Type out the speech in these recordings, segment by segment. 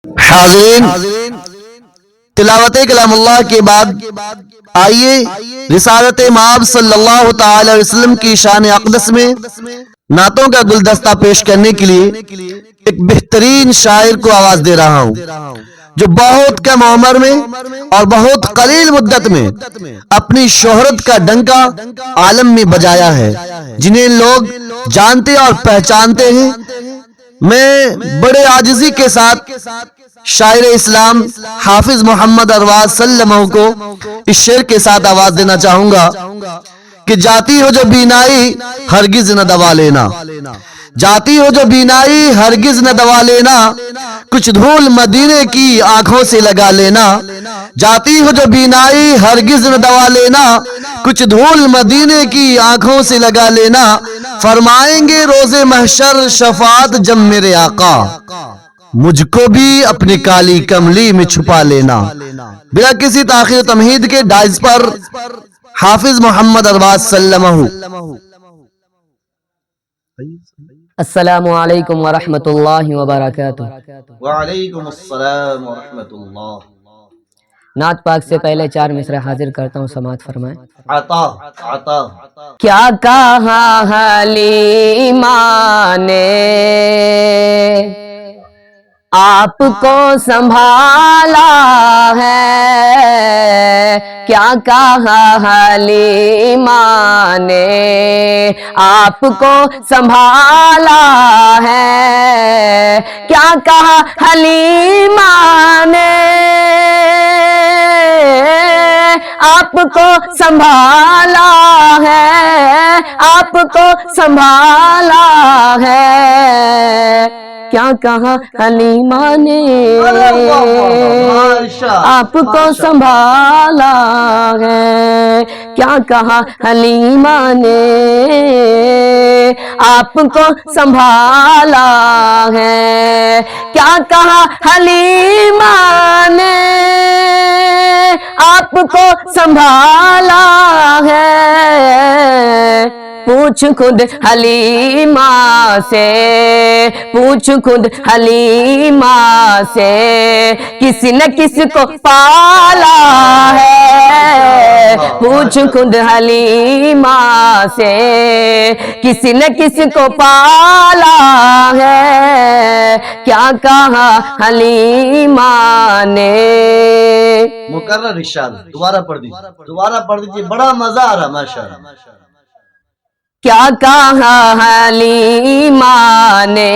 حاضرین، تلاوت کلام اللہ کے بعد آئیے رسالت مآب صلی اللہ تعالی علیہ وسلم کی شان اقدس میں نعتوں کا گلدستہ پیش کرنے کے لیے ایک بہترین شاعر کو آواز دے رہا ہوں جو بہت کم عمر میں اور بہت قلیل مدت میں اپنی شہرت کا ڈنکا عالم میں بجایا ہے، جنہیں لوگ جانتے اور پہچانتے ہیں۔ میں بڑے عاجزی کے ساتھ شاعر اسلام حافظ محمد ارواز صلی اللہ علیہ وسلم کو اس شعر کے ساتھ آواز دینا چاہوں گا کہ جاتی ہو جو بینائی ہرگز نہ دوا لینا، جاتی ہو جو بینائی ہرگز نہ دوا لینا، کچھ دھول مدینے کی آنکھوں سے لگا لینا، جاتی ہو جو بینائی ہرگز نہ دوا لینا، کچھ دھول مدینے کی آنکھوں سے لگا لینا، فرمائیں گے روز محشر شفاعت جب میرے آقا، مجھ کو بھی اپنی کالی کملی میں چھپا لینا۔ بلا کسی تاخیر تمہید کے ڈائز پر حافظ محمد ارواز صلی اللہ علیہ وسلم۔ السلام علیکم ورحمۃ اللہ وبرکاتہ۔ وعلیکم السلام ورحمۃ اللہ۔ نعت پاک سے پہلے 4 مصرع حاضر کرتا ہوں، سماعت فرمائیں۔ عطا عطا کیا کہا حلیمہ نے آپ کو سنبھالا ہے، کیا کہا حلیمہ نے آپ کو سنبھالا ہے، کیا کہا حلیمہ نے آپ کو سنبھالا ہے، آپ کو سنبھالا ہے، کیا کہا حلیمہ نے آپ کو سنبھالا ہے، کیا کہا حلیمہ نے آپ کو سنبھالا ہے، کیا کہا حلیمہ نے آپ کو سنبھالا ہے، پوچھ خود حلیمہ سے، پوچھ خود حلیمہ سے، کسی نہ کسی کو پالا ہے، پوچھ خود حلیمہ سے، کسی نہ کسی کو پالا ہے، کیا کہا حلیمہ نے۔ مکرر ارشاد، دوبارہ پڑھ دیجیے، بڑا مزہ آ رہا ماشاءاللہ۔ کیا کہا حلیمہ نے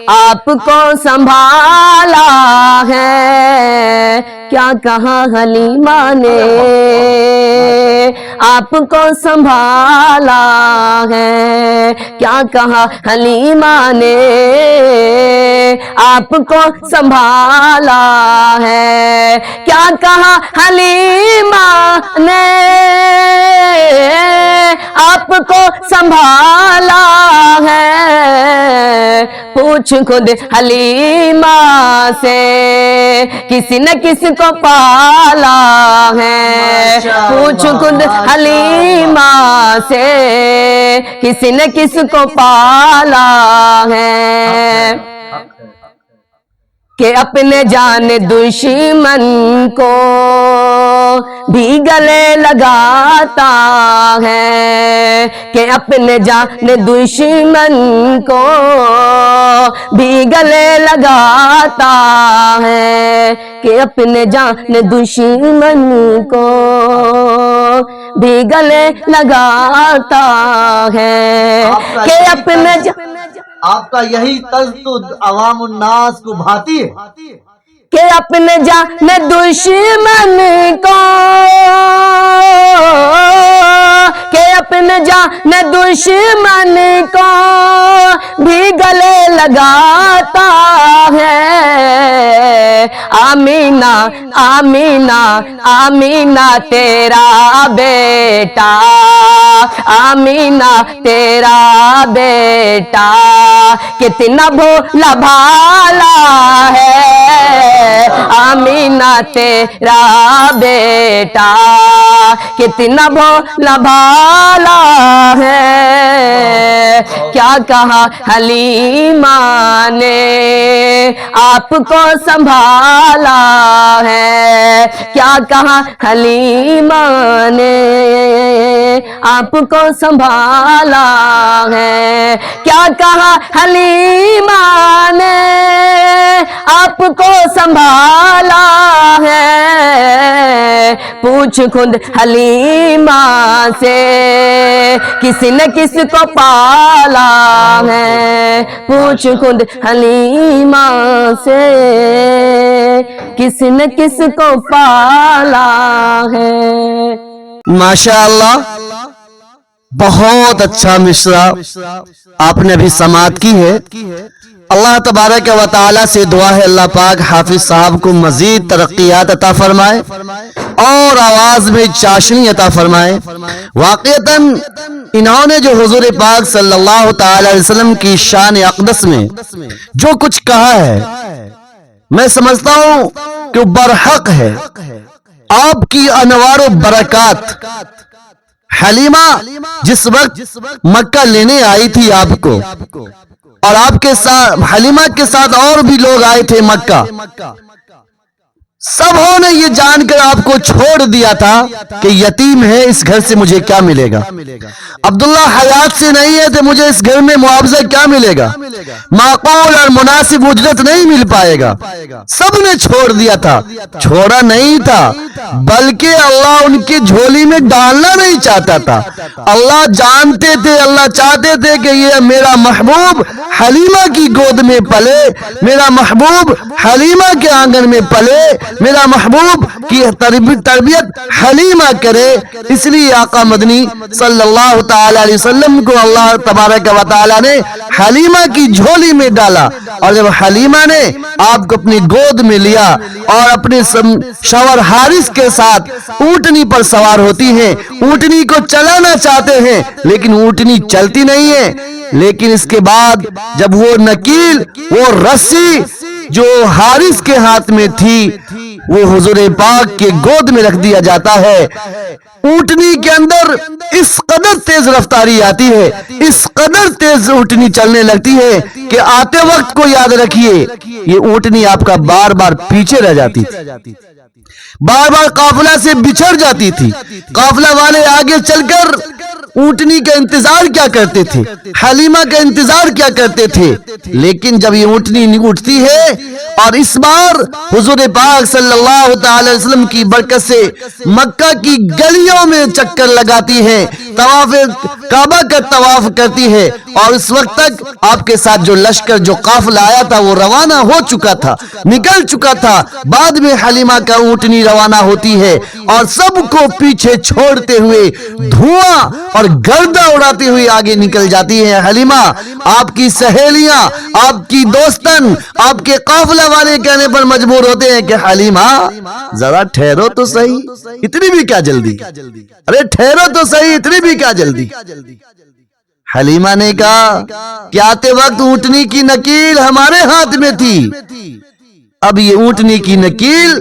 آپ کو سنبھالا ہے، کیا کہا حلیمہ نے آپ کو سنبھالا ہے، کیا کہا حلیمہ نے آپ کو سنبھالا ہے، کیا کہا حلیمہ نے آپ کو سنبھالا ہے، پوچھ خود حلیمہ سے، کسی نہ کسی کو پالا ہے، پوچھ خود حلیمہ سے، کسی نہ کسی کو پالا ہے، کہ اپنے جان دشمن کو بھی گلے لگاتا ہے، کہ اپنے جان دشمن کو بھی گلے لگاتا ہے، کہ اپنے جان دشمن کو بھی گلے لگاتا ہے، کہ اپنے آپ کا یہی طرز تو عوام الناس کو بھاتی ہے کہ اپنے جان دشمن کو، کہ اپنے جان دشمن کو بھی گلے لگاتا ہے، آمینہ آمینہ آمینہ تیرا بیٹا، آمینہ تیرا بیٹا کتنا بھولا بھالا ہے، آمینہ تیرا بیٹا کتنا بھولا بھالا ہے، کیا کہا حلیمہ نے آپ کو سنبھالا ہے، کیا کہا حلیمہ نے آپ کو سنبھالا ہے، کیا کہا حلیمہ نے آپ کو سنبھالا ہے، پوچھ خود حلیمہ سے کسی نے کس کو پالا ہے، پوچھ خود حلیمہ سے کسی نے کس کو پالا ہے۔ ماشاءاللہ، بہت اچھا مصرع آپ نے ابھی سماعت کی ہے۔ اللہ تبارک و تعالی سے دعا ہے اللہ پاک حافظ صاحب کو مزید ترقیات عطا فرمائے اور آواز میں چاشنی عطا فرمائے۔ واقعتاً انہوں نے جو حضور پاک صلی اللہ تعالی علیہ وسلم کی شان اقدس میں جو کچھ کہا ہے، میں سمجھتا ہوں کہ برحق ہے۔ آپ کی انوار و برکات، حلیمہ جس وقت مکہ لینے آئی تھی آپ کو، اور آپ کے ساتھ حلیمہ کے ساتھ اور بھی لوگ آئے تھے مکہ، سبوں نے یہ جان کر آپ کو چھوڑ دیا تھا کہ یتیم ہے، اس گھر سے مجھے کیا ملے گا، عبداللہ حیات سے نہیں ہے تو مجھے اس گھر میں معاوضہ کیا ملے گا، معقول اور مناسب اجرت نہیں مل پائے گا، سب نے چھوڑ دیا تھا۔ چھوڑا نہیں تھا بلکہ اللہ ان کی جھولی میں ڈالنا نہیں چاہتا تھا۔ اللہ جانتے تھے، اللہ چاہتے تھے کہ یہ میرا محبوب حلیمہ کی گود میں پلے، میرا محبوب حلیمہ کے آنگن میں پلے، میرا محبوب کی تربیت حلیمہ کرے۔ اس لیے آقا مدنی صلی اللہ تعالی علیہ وسلم کو اللہ تبارک و تعالی نے حلیمہ کی جھولی میں ڈالا، اور جب حلیمہ نے آپ کو اپنی گود میں لیا اور اپنے شوہر حارث کے ساتھ اونٹنی پر سوار ہوتی ہیں، اونٹنی کو چلانا چاہتے ہیں لیکن اونٹنی چلتی نہیں ہے، لیکن اس کے بعد جب وہ نکیل، وہ رسی جو حارث کے ہاتھ میں تھی، وہ حضور پاک کے گود میں رکھ دیا جاتا ہے۔ اونٹنی کے اندر اس قدر تیز رفتاری آتی ہے، اس قدر تیز اونٹنی چلنے لگتی ہے کہ آتے وقت کو یاد رکھیے یہ اونٹنی آپ کا بار بار پیچھے رہ جاتی تھی، بار بار قافلہ سے بچھڑ جاتی تھی۔ قافلہ والے آگے چل کر اونٹنی کا انتظار کیا کرتے تھے، حلیمہ کا انتظار کیا کرتے تھے، لیکن جب یہ اونٹنی اٹھتی ہے اور اس بار حضور پاک صلی اللہ تعالی وسلم کی برکت سے مکہ کی گلیوں میں چکر لگاتی ہے، طواف کعبہ کا طواف کرتی ہے، اور اس وقت تک آپ کے ساتھ جو لشکر، جو قافلہ آیا تھا وہ روانہ ہو چکا تھا، نکل چکا تھا۔ بعد میں حلیمہ کا اونٹنی روانہ ہوتی ہے اور سب کو پیچھے چھوڑتے ہوئے دھواں اور گردہ اڑاتے ہوئے آگے نکل جاتی ہے۔ حلیمہ، آپ کی سہیلیاں، آپ کی دوستن، آپ کے قافلہ والے کہنے پر مجبور ہوتے ہیں کہ حلیمہ ذرا ٹھہرو تو صحیح، اتنی بھی کیا جلدی، ارے ٹھہرو تو صحیح، اتنی بھی کیا جلدی۔ حلیمہ نے کہا کہ آتے وقت اونٹنی کی نکیل ہمارے ہاتھ میں تھی، اب یہ اونٹنی کی نکیل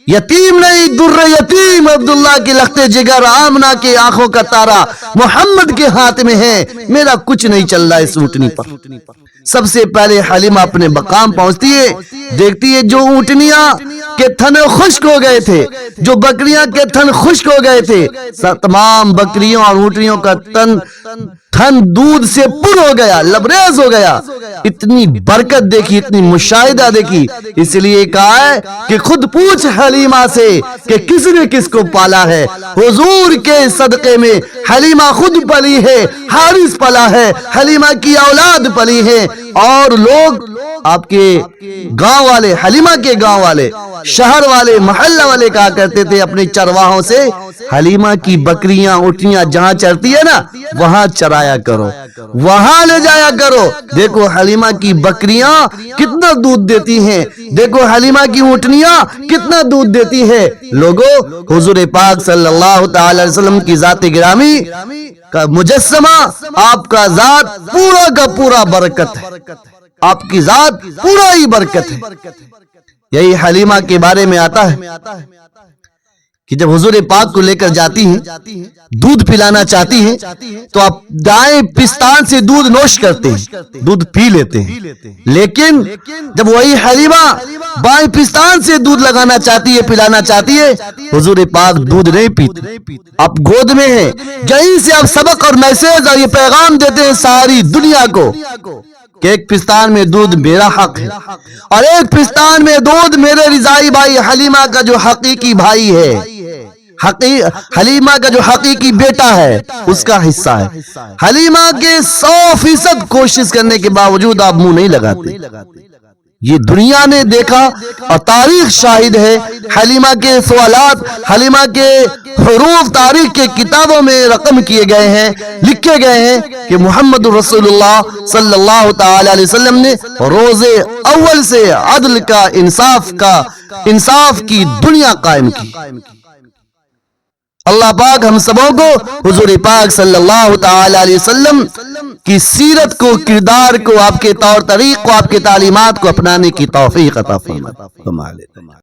یتیم نہیں، در یتیم عبداللہ کے لخت جگر، آمنہ کے آنکھوں کا تارا محمد کے ہاتھ میں ہے، میرا کچھ نہیں چل رہا اس اونٹنی پر۔ سب سے پہلے حلیمہ اپنے مقام پہنچتی ہے، دیکھتی ہے جو اونٹنیاں کے تھن خشک ہو گئے تھے، جو بکریاں کے تھن خشک ہو گئے تھے، تمام بکریوں اور اونٹنیوں کا تھن دودھ سے پر ہو گیا، لبریز ہو گیا۔ اتنی برکت دیکھی، اتنی مشاہدہ دیکھی، اس لیے کہا ہے کہ خود پوچھ حلیمہ سے کہ کس نے کس کو پالا ہے۔ حضور کے صدقے میں حلیمہ خود پلی ہے، حارث پلا ہے، حلیمہ کی اولاد پلی ہے، اور لوگ آپ کے گاؤں والے، حلیمہ کے گاؤں والے، شہر والے، محلہ والے کہا کرتے تھے اپنے چرواہوں سے، حلیمہ کی بکریاں اونٹنیاں جہاں چرتی ہے نا وہاں چرایا کرو، وہاں لے جایا کرو۔ دیکھو حلیمہ کی بکریاں کتنا دودھ دیتی ہیں، دیکھو حلیمہ کی اونٹنیاں کتنا دودھ دیتی ہے۔ لوگوں، حضور پاک صلی اللہ تعالی وسلم کی ذات گرامی کا مجسمہ، آپ کا ذات پورا کا پورا برکت ہے، آپ کی ذات پورا ہی برکت ہے۔ یہی حلیمہ کے بارے میں آتا ہے کہ جب حضور پاک کو لے کر جاتی ہیں، دودھ پلانا چاہتی ہیں تو آپ دائیں پستان سے دودھ نوش کرتے ہیں، دودھ پی لیتے ہیں، لیکن جب وہی حلیمہ بائیں پستان سے دودھ لگانا چاہتی ہے، پلانا چاہتی ہے، حضور پاک دودھ نہیں پیتے۔ آپ گود میں ہیں، یہیں سے آپ سبق اور میسج اور یہ پیغام دیتے ہیں ساری دنیا کو کہ ایک پستان میں دودھ میرا حق ہے اور ایک پستان میں دودھ میرے رضائی بھائی حلیمہ کا جو حقیقی بھائی ہے، حلیمہ کا جو حقیقی بیٹا ہے، اس کا حصہ ہے۔ حلیمہ کے 100% کوشش کرنے کے باوجود آپ منہ نہیں لگاتے۔ یہ دنیا نے دیکھا اور تاریخ شاہد ہے، حلیمہ کے سوالات، حلیمہ کے حروف تاریخ کے کتابوں میں رقم کیے گئے ہیں، لکھے گئے ہیں کہ محمد رسول اللہ صلی اللہ تعالی علیہ وسلم نے روز اول سے عدل کا، انصاف کی دنیا قائم کی۔ اللہ پاک ہم سبوں کو حضور پاک صلی اللہ تعالی علیہ وسلم کی سیرت کو، کردار کو، آپ کے طور طریق کو، آپ کے تعلیمات کو اپنانے کی توفیق عطا فرمائے۔